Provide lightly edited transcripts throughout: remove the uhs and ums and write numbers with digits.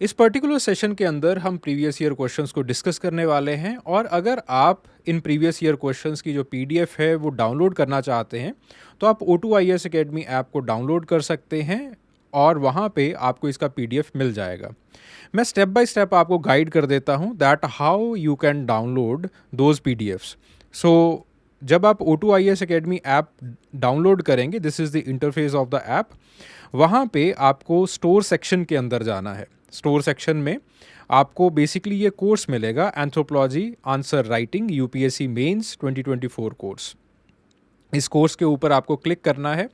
इस particular session के अंदर हम प्रीवियस ईयर क्वेश्चंस को डिस्कस करने वाले हैं और अगर आप इन प्रीवियस ईयर क्वेश्चंस की जो पीडीएफ है वो डाउनलोड करना चाहते हैं तो आप O2IAS Academy ऐप को डाउनलोड कर सकते हैं और वहाँ पे आपको इसका पीडीएफ मिल जाएगा। मैं स्टेप बाय स्टेप आपको गाइड कर देता हूँ that how you can download those PDFs. So जब आप O2IAS Academy ऐप डाउनलोड करेंगे, this is the interface of the app. वहाँ पे आपको स्टोर सेक्शन के अंदर जाना है। स्टोर सेक्शन में आपको बेसिकली ये कोर्स मिलेगा, anthropology answer writing UPSC mains 2024 course. इस कोर्स के ऊपर आपको क्लिक करना है।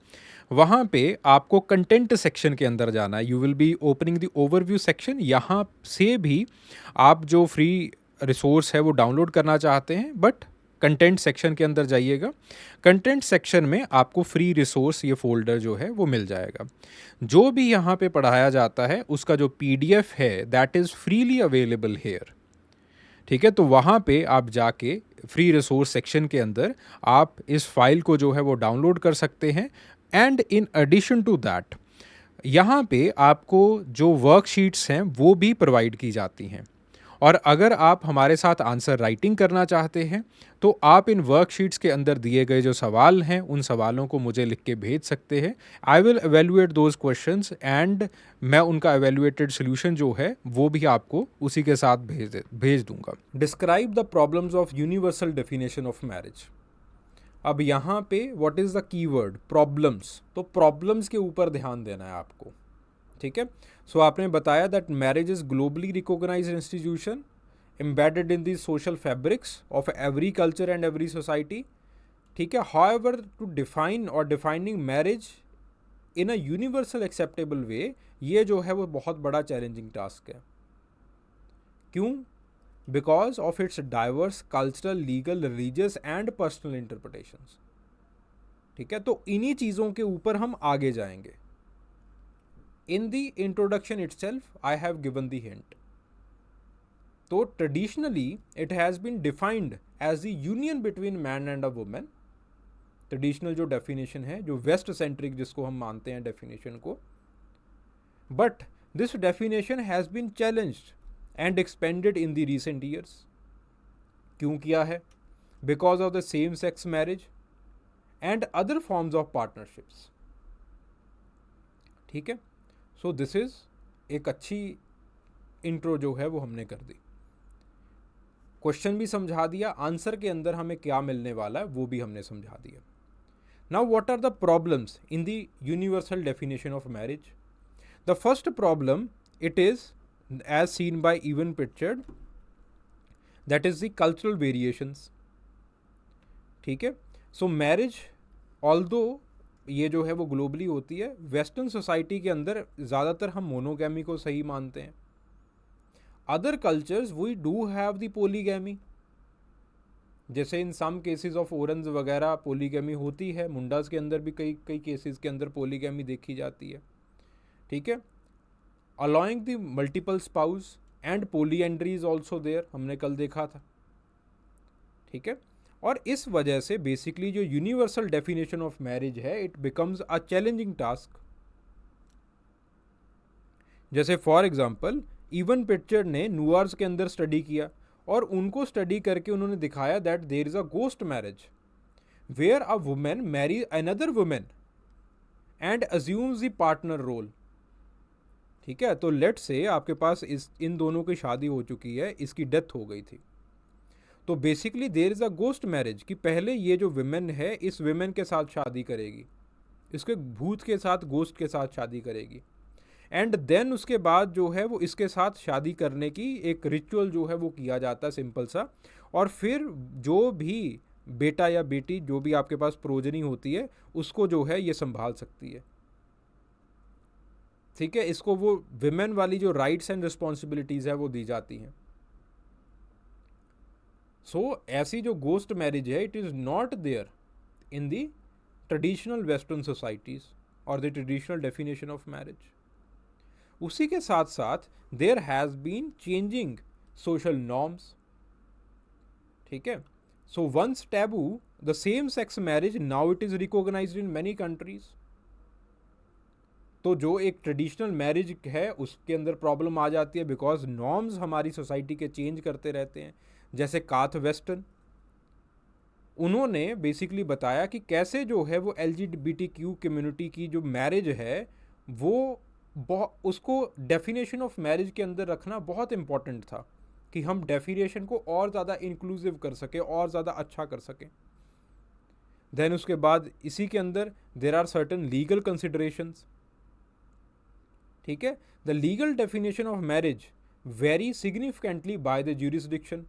वहाँ पे आपको कंटेंट सेक्शन के अंदर जाना है। You will be opening the overview section. यहाँ से भी आप जो फ्री रिसोर्स है वो डाउनलोड करना चाहते हैं, बट कंटेंट सेक्शन के अंदर जाइएगा। कंटेंट सेक्शन में आपको फ्री रिसोर्स ये फोल्डर जो है वो मिल जाएगा। जो भी यहाँ पे पढ़ाया जाता है उसका जो पीडीएफ है that is freely available hair. ठीक है, तो वहाँ पे आप जाके फ्री रिसोर्स सेक्शन के अंदर आप इस फाइल को जो है वो डाउनलोड कर सकते हैं। And in addition to that यहाँ पे आपको जो वर्कशीट्स हैं वो भी प्रोवाइड की जाती हैं। और अगर आप हमारे साथ आंसर राइटिंग करना चाहते हैं तो आप इन वर्कशीट्स के अंदर दिए गए जो सवाल हैं उन सवालों को मुझे लिख के भेज सकते हैं। I will evaluate those questions and मैं उनका एवेल्युएटेड सोल्यूशन जो है वो भी आपको उसी के साथ भेज दूंगा। Describe the problems of universal definition of marriage. अब यहाँ पे what is the keyword problems, तो प्रॉब्लम्स के ऊपर ध्यान देना है आपको। ठीक है, सो आपने बताया that marriage is globally recognised institution embedded in the social fabrics of every culture and every society. ठीक है, however to define or defining marriage in a universal acceptable way ये जो है वो बहुत बड़ा चैलेंजिंग टास्क है। क्यों? Because of its diverse cultural, legal, religious and personal interpretations. ठीक है, तो इन्हीं चीज़ों के ऊपर हम आगे जाएंगे। In the introduction itself I have given the hint. तो traditionally it has been defined as the union between man and a women. Traditional जो डेफिनेशन है, जो वेस्ट सेंट्रिक जिसको हम मानते हैं डेफिनेशन को, but this definition has been challenged and expanded in the recent years. क्यों किया है? Because of the same sex marriage and other forms of partnerships. ठीक है, सो दिस इज एक अच्छी इंट्रो जो है वो हमने कर दी। क्वेश्चन भी समझा दिया, आंसर के अंदर हमें क्या मिलने वाला है वो भी हमने समझा दिया। Now what are the problems in the universal definition of marriage? The first problem it is as seen by even pictured, that is the cultural variations. ठीक है, सो मैरिज ऑल्दो ये जो है वो ग्लोबली होती है, वेस्टर्न सोसाइटी के अंदर ज़्यादातर हम मोनोगैमी को सही मानते हैं। Other cultures we do have the polygamy, जैसे इन सम केसेस ऑफ ओरन्स वगैरह पोलीगैमी होती है। मुंडास के अंदर भी कई कई केसेस के अंदर पोलीगैमी देखी जाती है। ठीक है, allowing the multiple spouse and polyandry is also there, हमने कल देखा था। ठीक है, और इस वजह से बेसिकली जो यूनिवर्सल डेफिनेशन ऑफ मैरिज है it becomes a challenging task. जैसे फॉर एग्जांपल इवन पिक्चर ने नुआर्स के अंदर स्टडी किया और उनको स्टडी करके उन्होंने दिखाया that there is a ghost marriage where a women marry another women and assumes the partner role. ठीक है, तो लेट से आपके पास इन दोनों की शादी हो चुकी है, इसकी डेथ हो गई थी, तो basically there is a ghost marriage कि पहले ये जो विमेन है इस विमेन के साथ शादी करेगी, इसके भूत के साथ, गोस्ट के साथ शादी करेगी, एंड देन उसके बाद जो है वो इसके साथ शादी करने की एक रिचुअल जो है वो किया जाता है सिंपल सा, और फिर जो भी बेटा या बेटी जो भी आपके पास प्रोजनी होती है उसको जो है ये संभाल सकती है। ठीक है, इसको वो विमेन वाली जो राइट्स एंड रिस्पॉन्सिबिलिटीज है वो दी जाती हैं। सो ऐसी जो गोस्ट मैरिज है it is not there in the traditional western societies और the traditional definition of marriage. उसी के साथ साथ there has been changing social norms. ठीक है, so once taboo the same sex marriage now it is recognized in many countries. तो जो एक ट्रेडिशनल मैरिज है उसके अंदर प्रॉब्लम आ जाती है, बिकॉज नॉर्म्स हमारी सोसाइटी के चेंज करते रहते हैं। जैसे काथ वेस्टर्न, उन्होंने बेसिकली बताया कि कैसे जो है वो LGBTQ कम्युनिटी की जो मैरिज है वो उसको डेफिनेशन ऑफ मैरिज के अंदर रखना बहुत इम्पॉर्टेंट था, कि हम डेफिनेशन को और ज़्यादा इंक्लूसिव कर सकें और ज़्यादा अच्छा कर सकें। देन उसके बाद इसी के अंदर there are certain legal considerations. ठीक है, the legal definition of marriage very significantly by the jurisdiction.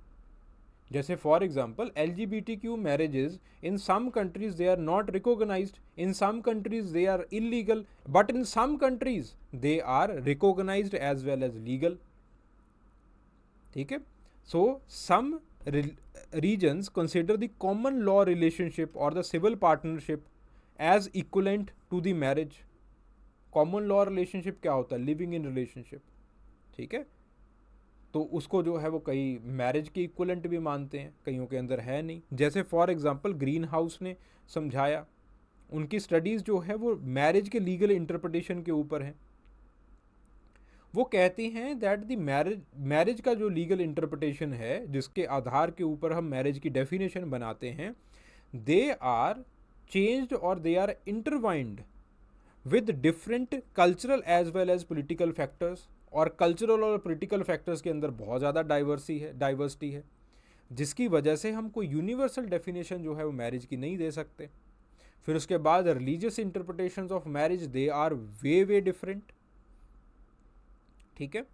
जैसे for example LGBTQ marriages in some countries they are not recognized, in some countries they are illegal, but in some countries they are recognized as well as legal. ठीक है, so some regions consider the common law relationship or the civil partnership as equivalent to the marriage। Common law relationship क्या होता है? Living in relationship. ठीक है, तो उसको जो है वो कई मैरिज के इक्वलेंट भी मानते हैं, कईयों के अंदर है नहीं। जैसे फॉर एग्जांपल ग्रीन हाउस ने समझाया, उनकी स्टडीज़ जो है वो मैरिज के लीगल इंटरप्रिटेशन के ऊपर हैं। वो कहती हैं दैट द मैरिज का जो लीगल इंटरप्रिटेशन है, जिसके आधार के ऊपर हम मैरिज की डेफिनेशन बनाते हैं, दे आर चेंज्ड और they are intertwined with different cultural as well as political factors. और कल्चरल और पॉलिटिकल फैक्टर्स के अंदर बहुत ज़्यादा डाइवर्सिटी है, जिसकी वजह से हम कोई यूनिवर्सल डेफिनेशन जो है वो मैरिज की नहीं दे सकते। फिर उसके बाद religious interpretations of marriage, they are way different. ठीक है,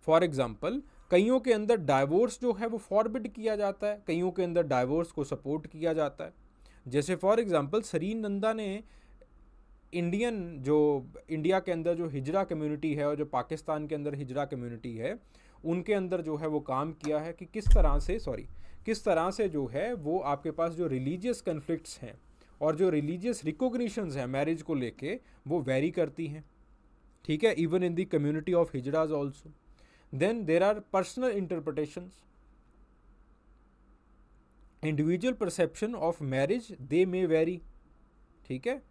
फॉर एग्जाम्पल कईयों के अंदर डाइवोर्स जो है वो फॉरबिड किया जाता है, कईयों के अंदर डाइवोर्स को सपोर्ट किया जाता है। जैसे फॉर एग्जांपल सरीन नंदा ने इंडिया के अंदर जो हिजरा कम्युनिटी है और जो पाकिस्तान के अंदर हिजरा कम्युनिटी है, उनके अंदर जो है वो काम किया है कि किस तरह से जो है वो आपके पास जो रिलीजियस कन्फ्लिक्ट्स हैं और जो रिलीजियस रिकॉग्निशंस हैं मैरिज को लेके, वो वेरी करती हैं। ठीक है, even in the community of hijras also. Then there are personal interpretations, individual perception of marriage they may vary. ठीक है,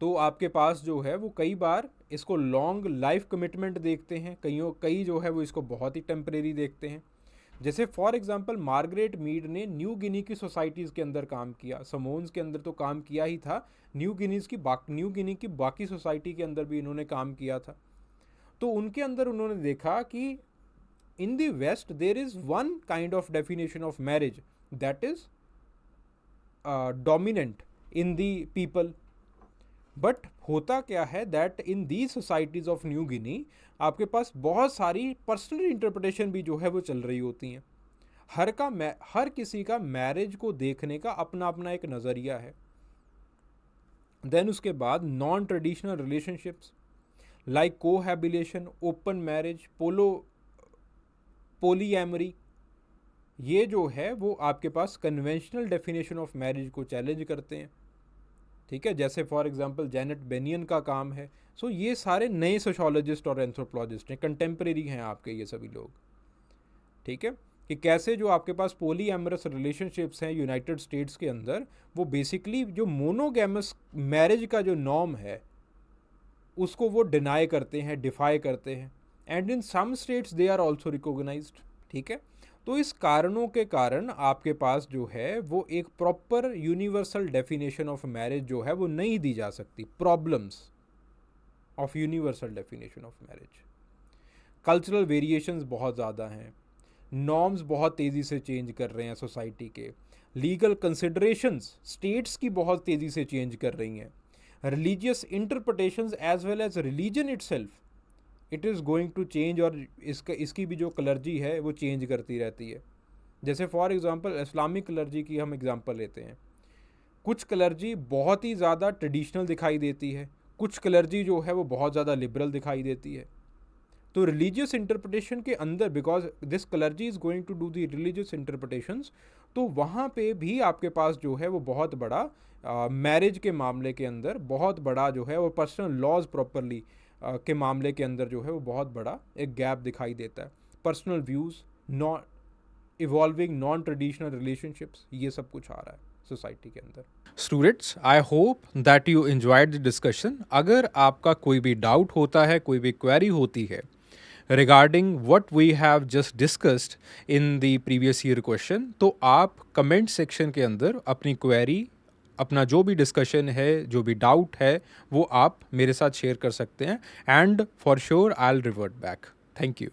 तो आपके पास जो है वो कई बार इसको लॉन्ग लाइफ कमिटमेंट देखते हैं, कई जो है वो इसको बहुत ही टेम्परेरी देखते हैं। जैसे फॉर एग्जांपल मार्गरेट मीड ने न्यू गिनी की सोसाइटीज़ के अंदर काम किया, समोन्स के अंदर तो काम किया ही था, न्यू गिनी की बाकी सोसाइटी के अंदर भी इन्होंने काम किया था। तो उनके अंदर उन्होंने देखा कि in the west there is one kind of definition of marriage that is dominant in the people. But होता क्या है that in the societies of New Guinea आपके पास बहुत सारी पर्सनल इंटरप्रिटेशन भी जो है वो चल रही होती हैं। हर किसी का मैरिज को देखने का अपना अपना एक नज़रिया है। देन उसके बाद non traditional relationships like cohabitation, open marriage, polyamory, ये जो है वो आपके पास कन्वेंशनल डेफिनेशन ऑफ मैरिज को चैलेंज करते हैं। ठीक है, जैसे फॉर एग्जांपल जेनेट बेनियन का काम है। सो ये सारे नए सोशोलॉजिस्ट और एंथ्रोपोलॉजिस्ट हैं, कंटेम्प्रेरी हैं आपके ये सभी लोग। ठीक है, कि कैसे जो आपके पास पोलीएमरस रिलेशनशिप्स हैं यूनाइटेड स्टेट्स के अंदर, वो बेसिकली जो मोनोगैमस मैरिज का जो नॉर्म है उसको वो डिनाई करते हैं, डिफाई करते हैं, and in some states they are also recognised. ठीक है, तो इस कारणों के कारण आपके पास जो है वो एक proper universal definition of marriage जो है वो नहीं दी जा सकती। Problems of universal definition of marriage, cultural variations बहुत ज़्यादा हैं, नॉर्म्स बहुत तेज़ी से चेंज कर रहे हैं सोसाइटी के, लीगल कंसिडरेशंस स्टेट्स की बहुत तेज़ी से चेंज कर रही हैं, religious interpretations as well as religion itself it is going to change, और इसकी भी जो क्लर्जी है वो चेंज करती रहती है। जैसे फॉर एग्जांपल इस्लामिक क्लर्जी की हम एग्जांपल लेते हैं, कुछ क्लर्जी बहुत ही ज़्यादा ट्रेडिशनल दिखाई देती है, कुछ क्लर्जी जो है वो बहुत ज़्यादा लिबरल दिखाई देती है। तो रिलीजियस इंटरप्रिटेशन के अंदर, because this clergy is going to do the religious interpretations, तो वहाँ पे भी आपके पास जो है वो बहुत बड़ा मैरिज के मामले के अंदर बहुत बड़ा जो है वो पर्सनल लॉज प्रॉपरली के मामले के अंदर जो है वो बहुत बड़ा एक गैप दिखाई देता है। Personal views, evolving non traditional relationships, ये सब कुछ आ रहा है सोसाइटी के अंदर। Students, I hope that you enjoyed the discussion. अगर आपका कोई भी डाउट होता है, कोई भी क्वेरी होती है regarding what we have just discussed in the previous year question, तो आप कमेंट सेक्शन के अंदर अपनी क्वेरी, अपना जो भी डिस्कशन है, जो भी डाउट है, वो आप मेरे साथ शेयर कर सकते हैं, and for sure I will revert back. Thank you.